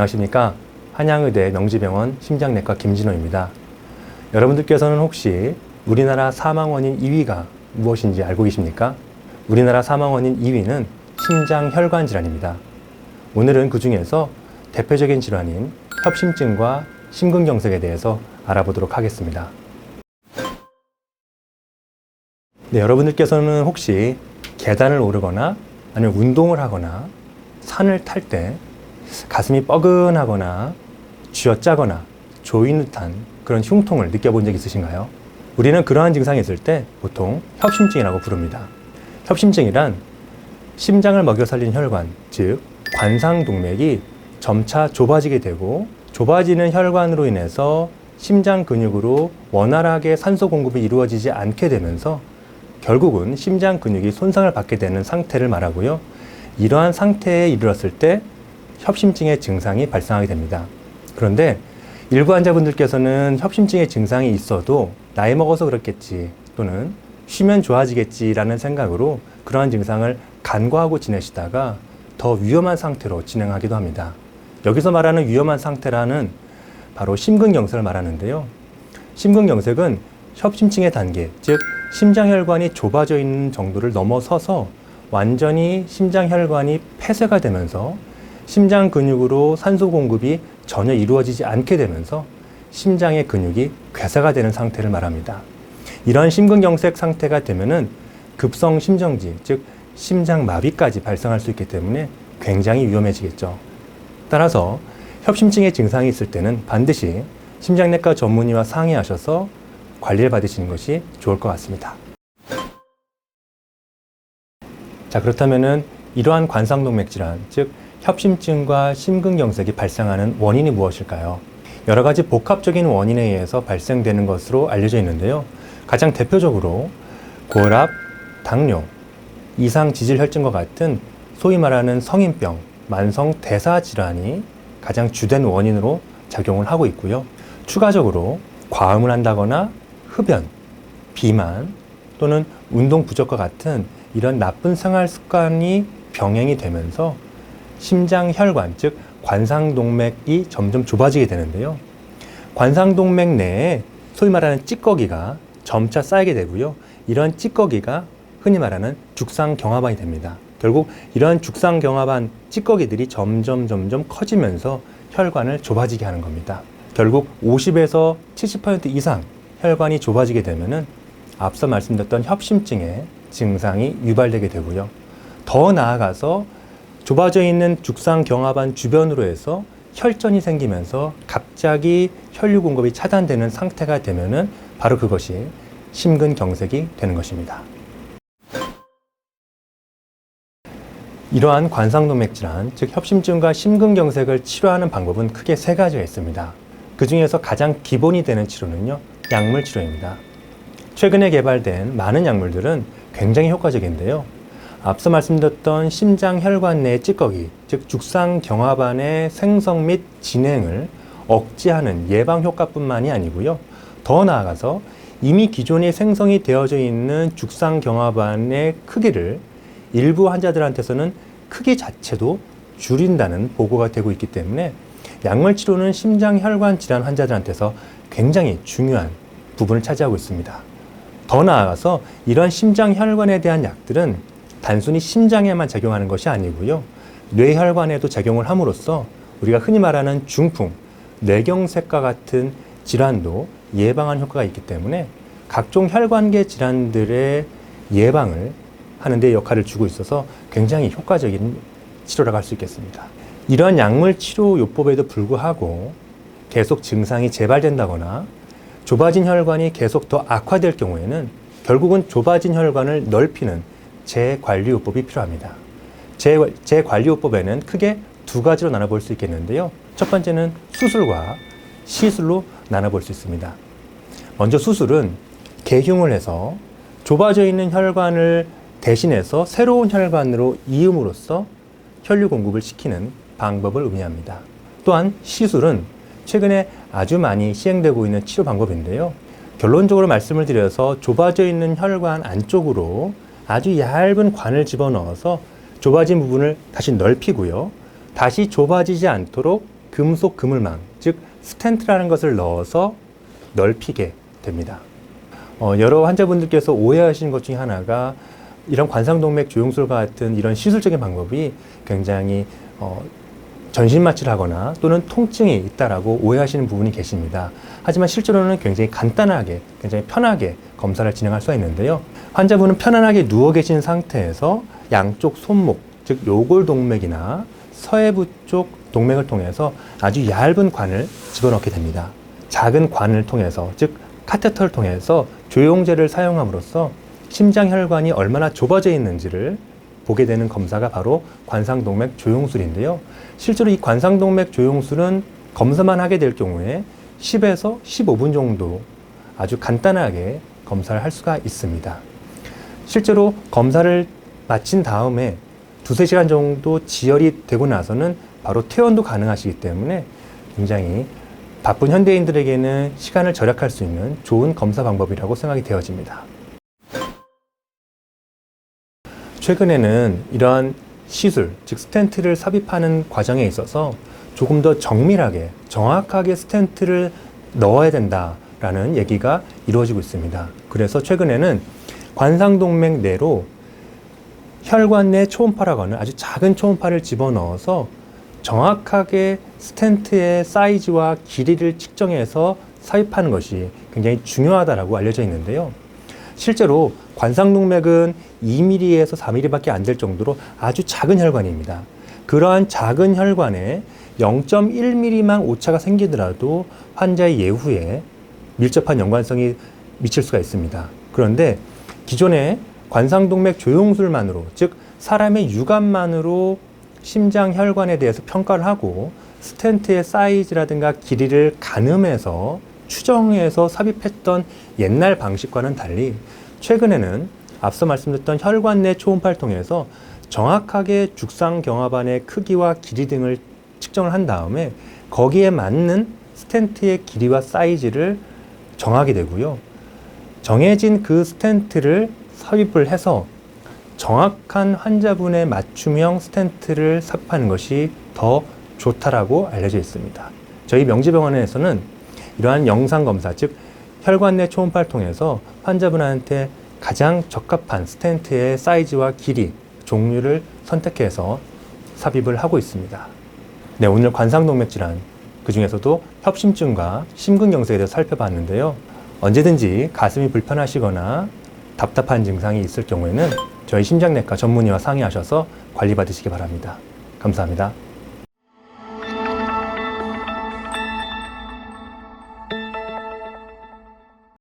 안녕하십니까. 한양의대 명지병원 심장내과 김진호입니다. 여러분들께서는 혹시 우리나라 사망원인 2위가 무엇인지 알고 계십니까? 우리나라 사망원인 2위는 심장혈관 질환입니다. 오늘은 그 중에서 대표적인 질환인 협심증과 심근경색에 대해서 알아보도록 하겠습니다. 네, 여러분들께서는 혹시 계단을 오르거나 아니면 운동을 하거나 산을 탈 때 가슴이 뻐근하거나 쥐어짜거나 조이는 듯한 그런 흉통을 느껴본 적 있으신가요? 우리는 그러한 증상이 있을 때 보통 협심증이라고 부릅니다. 협심증이란 심장을 먹여 살린 혈관, 즉 관상동맥이 점차 좁아지게 되고 좁아지는 혈관으로 인해서 심장 근육으로 원활하게 산소 공급이 이루어지지 않게 되면서 결국은 심장 근육이 손상을 받게 되는 상태를 말하고요. 이러한 상태에 이르렀을 때 협심증의 증상이 발생하게 됩니다. 그런데 일부 환자분들께서는 협심증의 증상이 있어도 나이 먹어서 그렇겠지 또는 쉬면 좋아지겠지라는 생각으로 그러한 증상을 간과하고 지내시다가 더 위험한 상태로 진행하기도 합니다. 여기서 말하는 위험한 상태라는 바로 심근경색을 말하는데요. 심근경색은 협심증의 단계, 즉 심장혈관이 좁아져 있는 정도를 넘어서서 완전히 심장혈관이 폐쇄가 되면서 심장 근육으로 산소 공급이 전혀 이루어지지 않게 되면서 심장의 근육이 괴사가 되는 상태를 말합니다. 이런 심근경색 상태가 되면은 급성 심정지, 즉 심장마비까지 발생할 수 있기 때문에 굉장히 위험해지겠죠. 따라서 협심증의 증상이 있을 때는 반드시 심장내과 전문의와 상의하셔서 관리를 받으시는 것이 좋을 것 같습니다. 자, 그렇다면은 이러한 관상동맥 질환, 즉 협심증과 심근경색이 발생하는 원인이 무엇일까요? 여러 가지 복합적인 원인에 의해서 발생되는 것으로 알려져 있는데요. 가장 대표적으로 고혈압, 당뇨, 이상지질혈증과 같은 소위 말하는 성인병, 만성대사질환이 가장 주된 원인으로 작용을 하고 있고요. 추가적으로 과음을 한다거나 흡연, 비만 또는 운동 부족과 같은 이런 나쁜 생활 습관이 병행이 되면서 심장혈관, 즉 관상동맥이 점점 좁아지게 되는데요. 관상동맥 내에 소위 말하는 찌꺼기가 점차 쌓이게 되고요. 이런 찌꺼기가 흔히 말하는 죽상경화반이 됩니다. 결국 이런 죽상경화반 찌꺼기들이 점점 커지면서 혈관을 좁아지게 하는 겁니다. 결국 50에서 70% 이상 혈관이 좁아지게 되면은 앞서 말씀드렸던 협심증의 증상이 유발되게 되고요. 더 나아가서 좁아져 있는 죽상경화반 주변으로 해서 혈전이 생기면서 갑자기 혈류 공급이 차단되는 상태가 되면은 바로 그것이 심근경색이 되는 것입니다. 이러한 관상동맥 질환, 즉 협심증과 심근경색을 치료하는 방법은 크게 세 가지가 있습니다. 그 중에서 가장 기본이 되는 치료는요, 약물 치료입니다. 최근에 개발된 많은 약물들은 굉장히 효과적인데요. 앞서 말씀드렸던 심장혈관 내 찌꺼기, 즉 죽상경화반의 생성 및 진행을 억제하는 예방 효과뿐만이 아니고요. 더 나아가서 이미 기존에 생성이 되어져 있는 죽상경화반의 크기를 일부 환자들한테서는 크기 자체도 줄인다는 보고가 되고 있기 때문에 약물 치료는 심장혈관 질환 환자들한테서 굉장히 중요한 부분을 차지하고 있습니다. 더 나아가서 이런 심장혈관에 대한 약들은 단순히 심장에만 작용하는 것이 아니고요. 뇌혈관에도 작용을 함으로써 우리가 흔히 말하는 중풍, 뇌경색과 같은 질환도 예방하는 효과가 있기 때문에 각종 혈관계 질환들의 예방을 하는 데 역할을 주고 있어서 굉장히 효과적인 치료라고 할 수 있겠습니다. 이러한 약물 치료 요법에도 불구하고 계속 증상이 재발된다거나 좁아진 혈관이 계속 더 악화될 경우에는 결국은 좁아진 혈관을 넓히는 재관리요법이 필요합니다. 재관리요법에는 크게 두 가지로 나눠볼 수 있겠는데요. 첫 번째는 수술과 시술로 나눠볼 수 있습니다. 먼저 수술은 개흉을 해서 좁아져 있는 혈관을 대신해서 새로운 혈관으로 이음으로써 혈류 공급을 시키는 방법을 의미합니다. 또한 시술은 최근에 아주 많이 시행되고 있는 치료 방법인데요. 결론적으로 말씀을 드려서 좁아져 있는 혈관 안쪽으로 아주 얇은 관을 집어넣어서 좁아진 부분을 다시 넓히고요. 다시 좁아지지 않도록 금속 그물망, 즉 스텐트라는 것을 넣어서 넓히게 됩니다. 여러 환자분들께서 오해하시는 것 중에 하나가 이런 관상동맥 조영술과 같은 이런 시술적인 방법이 굉장히 전신마취를 하거나 또는 통증이 있다라고 오해하시는 부분이 계십니다. 하지만 실제로는 굉장히 간단하게, 굉장히 편하게 검사를 진행할 수가 있는데요. 환자분은 편안하게 누워 계신 상태에서 양쪽 손목, 즉 요골동맥이나 서해부 쪽 동맥을 통해서 아주 얇은 관을 집어넣게 됩니다. 작은 관을 통해서, 즉 카테터를 통해서 조영제를 사용함으로써 심장 혈관이 얼마나 좁아져 있는지를 보게 되는 검사가 바로 관상동맥 조영술인데요. 실제로 이 관상동맥 조영술은 검사만 하게 될 경우에 10에서 15분 정도 아주 간단하게 검사를 할 수가 있습니다. 실제로 검사를 마친 다음에 두세 시간 정도 지혈이 되고 나서는 바로 퇴원도 가능하시기 때문에 굉장히 바쁜 현대인들에게는 시간을 절약할 수 있는 좋은 검사 방법이라고 생각이 되어집니다. 최근에는 이러한 시술, 즉 스텐트를 삽입하는 과정에 있어서 조금 더 정밀하게, 정확하게 스텐트를 넣어야 된다라는 얘기가 이루어지고 있습니다. 그래서 최근에는 관상동맥 내로 혈관 내 초음파라거나 아주 작은 초음파를 집어넣어서 정확하게 스텐트의 사이즈와 길이를 측정해서 삽입하는 것이 굉장히 중요하다고 알려져 있는데요. 실제로 관상동맥은 2mm에서 4mm밖에 안 될 정도로 아주 작은 혈관입니다. 그러한 작은 혈관에 0.1mm만 오차가 생기더라도 환자의 예후에 밀접한 연관성이 미칠 수가 있습니다. 그런데 기존의 관상동맥 조영술만으로, 즉 사람의 육안만으로 심장 혈관에 대해서 평가를 하고 스텐트의 사이즈라든가 길이를 가늠해서 추정해서 삽입했던 옛날 방식과는 달리 최근에는 앞서 말씀드렸던 혈관 내 초음파를 통해서 정확하게 죽상경화반의 크기와 길이 등을 측정을 한 다음에 거기에 맞는 스텐트의 길이와 사이즈를 정하게 되고요. 정해진 그 스텐트를 삽입을 해서 정확한 환자분의 맞춤형 스텐트를 삽입하는 것이 더 좋다라고 알려져 있습니다. 저희 명지병원에서는 이러한 영상검사, 즉 혈관 내 초음파를 통해서 환자분한테 가장 적합한 스텐트의 사이즈와 길이, 종류를 선택해서 삽입을 하고 있습니다. 네, 오늘 관상동맥 질환, 그 중에서도 협심증과 심근경색에 대해서 살펴봤는데요. 언제든지 가슴이 불편하시거나 답답한 증상이 있을 경우에는 저희 심장내과 전문의와 상의하셔서 관리받으시기 바랍니다. 감사합니다.